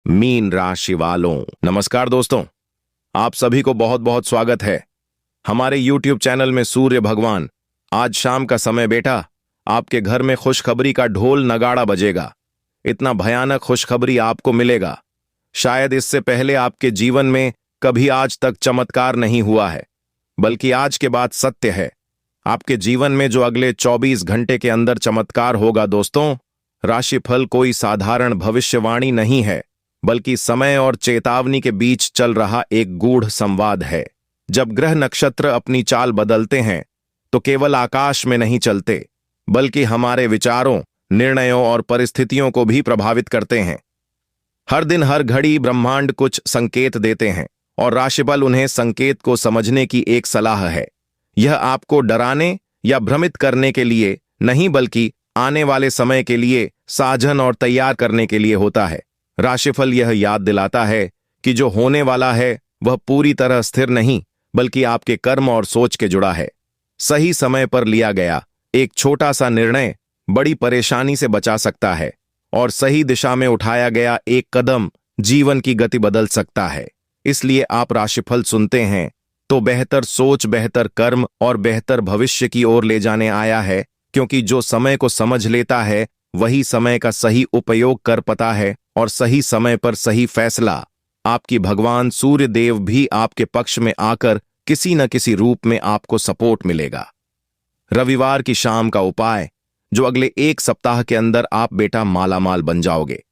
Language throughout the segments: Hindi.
मीन राशि वालों, नमस्कार दोस्तों। आप सभी को बहुत बहुत स्वागत है हमारे YouTube चैनल में। सूर्य भगवान, आज शाम का समय बेटा, आपके घर में खुशखबरी का ढोल नगाड़ा बजेगा। इतना भयानक खुशखबरी आपको मिलेगा, शायद इससे पहले आपके जीवन में कभी आज तक चमत्कार नहीं हुआ है, बल्कि आज के बाद सत्य है। आपके जीवन में जो अगले 24 घंटे के अंदर चमत्कार होगा दोस्तों, राशिफल कोई साधारण भविष्यवाणी नहीं है, बल्कि समय और चेतावनी के बीच चल रहा एक गूढ़ संवाद है। जब ग्रह नक्षत्र अपनी चाल बदलते हैं तो केवल आकाश में नहीं चलते, बल्कि हमारे विचारों, निर्णयों और परिस्थितियों को भी प्रभावित करते हैं। हर दिन हर घड़ी ब्रह्मांड कुछ संकेत देते हैं और राशिफल उन्हें संकेत को समझने की एक सलाह है। यह आपको डराने या भ्रमित करने के लिए नहीं, बल्कि आने वाले समय के लिए साझन और तैयार करने के लिए होता है। राशिफल यह याद दिलाता है कि जो होने वाला है वह पूरी तरह स्थिर नहीं, बल्कि आपके कर्म और सोच के जुड़ा है। सही समय पर लिया गया एक छोटा सा निर्णय बड़ी परेशानी से बचा सकता है, और सही दिशा में उठाया गया एक कदम जीवन की गति बदल सकता है। इसलिए आप राशिफल सुनते हैं तो बेहतर सोच, बेहतर कर्म और बेहतर भविष्य की ओर ले जाने आया है, क्योंकि जो समय को समझ लेता है वही समय का सही उपयोग कर पाता है, और सही समय पर सही फैसला। आपकी भगवान सूर्य देव भी आपके पक्ष में आकर किसी न किसी रूप में आपको सपोर्ट मिलेगा। रविवार की शाम का उपाय, जो अगले एक सप्ताह के अंदर आप बेटा मालामाल बन जाओगे।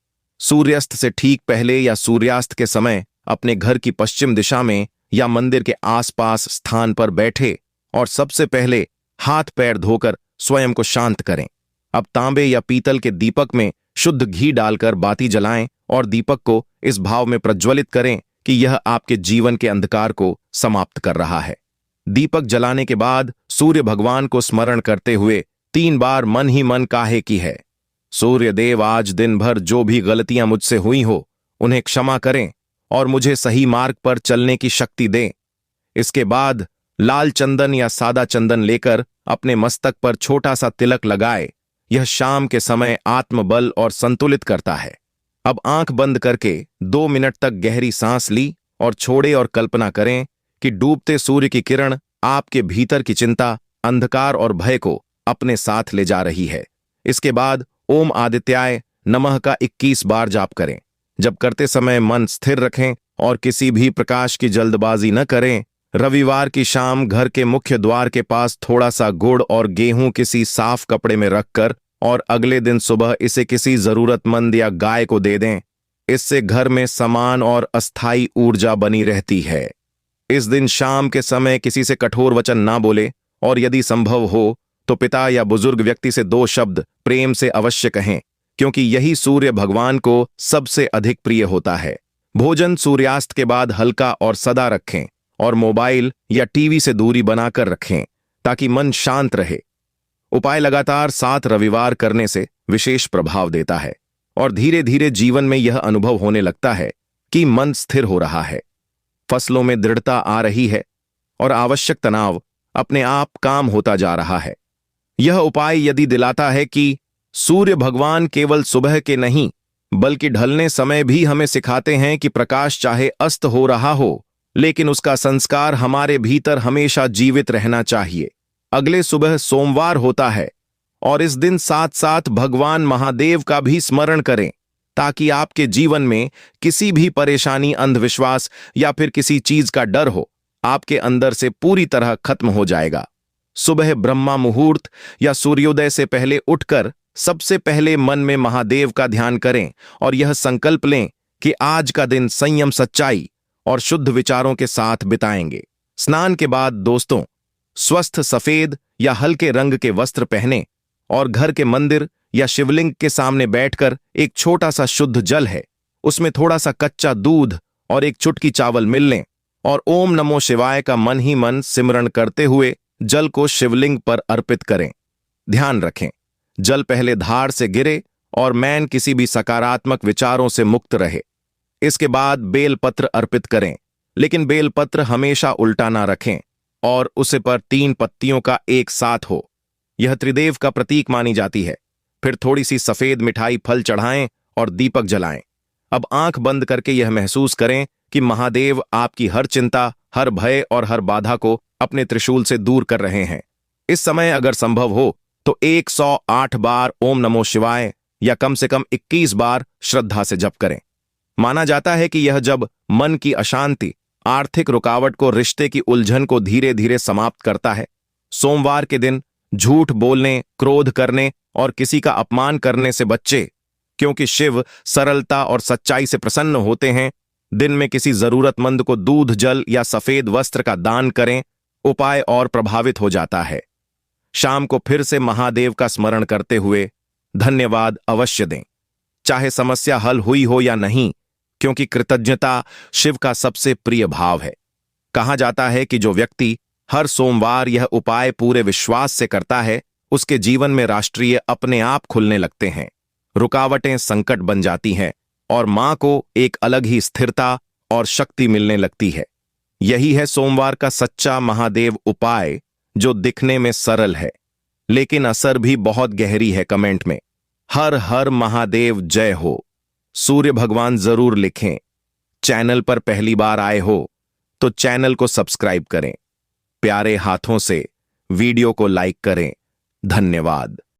सूर्यास्त से ठीक पहले या सूर्यास्त के समय अपने घर की पश्चिम दिशा में या मंदिर के आसपास स्थान पर बैठे और सबसे पहले हाथ पैर धोकर स्वयं को शांत करें। अब तांबे या पीतल के दीपक में शुद्ध घी डालकर बाती जलाएं और दीपक को इस भाव में प्रज्वलित करें कि यह आपके जीवन के अंधकार को समाप्त कर रहा है। दीपक जलाने के बाद सूर्य भगवान को स्मरण करते हुए 3 बार मन ही मन काहे की है, सूर्य देव, आज दिन भर जो भी गलतियां मुझसे हुई हो उन्हें क्षमा करें और मुझे सही मार्ग पर चलने की शक्ति दें। इसके बाद लाल चंदन या सादा चंदन लेकर अपने मस्तक पर छोटा सा तिलक लगाए। यह शाम के समय आत्मबल और संतुलित करता है। अब आंख बंद करके 2 मिनट तक गहरी सांस ली और छोड़े, और कल्पना करें कि डूबते सूर्य की किरण आपके भीतर की चिंता, अंधकार और भय को अपने साथ ले जा रही है। इसके बाद ओम आदित्याय नमः का 21 बार जाप करें। जब करते समय मन स्थिर रखें और किसी भी प्रकाश की जल्दबाजी न करें। रविवार की शाम घर के मुख्य द्वार के पास थोड़ा सा गुड़ और गेहूं किसी साफ कपड़े में रखकर और अगले दिन सुबह इसे किसी जरूरतमंद या गाय को दे दें। इससे घर में समान और अस्थायी ऊर्जा बनी रहती है। इस दिन शाम के समय किसी से कठोर वचन ना बोले, और यदि संभव हो तो पिता या बुजुर्ग व्यक्ति से 2 शब्द प्रेम से अवश्य कहें, क्योंकि यही सूर्य भगवान को सबसे अधिक प्रिय होता है। भोजन सूर्यास्त के बाद हल्का और सदा रखें, और मोबाइल या टीवी से दूरी बनाकर रखें ताकि मन शांत रहे। उपाय लगातार 7 रविवार करने से विशेष प्रभाव देता है, और धीरे धीरे जीवन में यह अनुभव होने लगता है कि मन स्थिर हो रहा है, फसलों में दृढ़ता आ रही है और आवश्यक तनाव अपने आप काम होता जा रहा है। यह उपाय यदि दिलाता है कि सूर्य भगवान केवल सुबह के नहीं, बल्कि ढलने समय भी हमें सिखाते हैं कि प्रकाश चाहे अस्त हो रहा हो, लेकिन उसका संस्कार हमारे भीतर हमेशा जीवित रहना चाहिए। अगले सुबह सोमवार होता है, और इस दिन साथ साथ भगवान महादेव का भी स्मरण करें, ताकि आपके जीवन में किसी भी परेशानी, अंधविश्वास या फिर किसी चीज का डर हो, आपके अंदर से पूरी तरह खत्म हो जाएगा। सुबह ब्रह्मा मुहूर्त या सूर्योदय से पहले उठकर सबसे पहले मन में महादेव का ध्यान करें और यह संकल्प लें कि आज का दिन संयम, सच्चाई और शुद्ध विचारों के साथ बिताएंगे। स्नान के बाद दोस्तों स्वस्थ सफेद या हल्के रंग के वस्त्र पहने और घर के मंदिर या शिवलिंग के सामने बैठकर एक छोटा सा शुद्ध जल है, उसमें थोड़ा सा कच्चा दूध और एक चुटकी चावल मिल लें, और ओम नमो शिवाय का मन ही मन सिमरण करते हुए जल को शिवलिंग पर अर्पित करें। ध्यान रखें, जल पहले धार से गिरे और मैन किसी भी सकारात्मक विचारों से मुक्त रहे। इसके बाद बेलपत्र अर्पित करें, लेकिन बेलपत्र हमेशा उल्टा ना रखें और उसे पर 3 पत्तियों का एक साथ हो। यह त्रिदेव का प्रतीक मानी जाती है। फिर थोड़ी सी सफेद मिठाई, फल चढ़ाएं और दीपक जलाएं। अब आंख बंद करके यह महसूस करें कि महादेव आपकी हर चिंता, हर भय और हर बाधा को अपने त्रिशूल से दूर कर रहे हैं। इस समय अगर संभव हो तो 108 बार ओम नमो शिवाय या कम से कम 21 बार श्रद्धा से जप करें। माना जाता है कि यह जब मन की अशांति, आर्थिक रुकावट को, रिश्ते की उलझन को धीरे धीरे समाप्त करता है। सोमवार के दिन झूठ बोलने, क्रोध करने और किसी का अपमान करने से बच्चे, क्योंकि शिव सरलता और सच्चाई से प्रसन्न होते हैं। दिन में किसी जरूरतमंद को दूध, जल या सफेद वस्त्र का दान करें, उपाय और प्रभावित हो जाता है। शाम को फिर से महादेव का स्मरण करते हुए धन्यवाद अवश्य दें, चाहे समस्या हल हुई हो या नहीं, क्योंकि कृतज्ञता शिव का सबसे प्रिय भाव है। कहा जाता है कि जो व्यक्ति हर सोमवार यह उपाय पूरे विश्वास से करता है, उसके जीवन में राष्ट्रीय अपने आप खुलने लगते हैं, रुकावटें संकट बन जाती हैं और मां को एक अलग ही स्थिरता और शक्ति मिलने लगती है। यही है सोमवार का सच्चा महादेव उपाय, जो दिखने में सरल है लेकिन असर भी बहुत गहरी है। कमेंट में हर हर महादेव जय हो सूर्य भगवान जरूर लिखें। चैनल पर पहली बार आए हो तो चैनल को सब्सक्राइब करें। प्यारे हाथों से वीडियो को लाइक करें। धन्यवाद।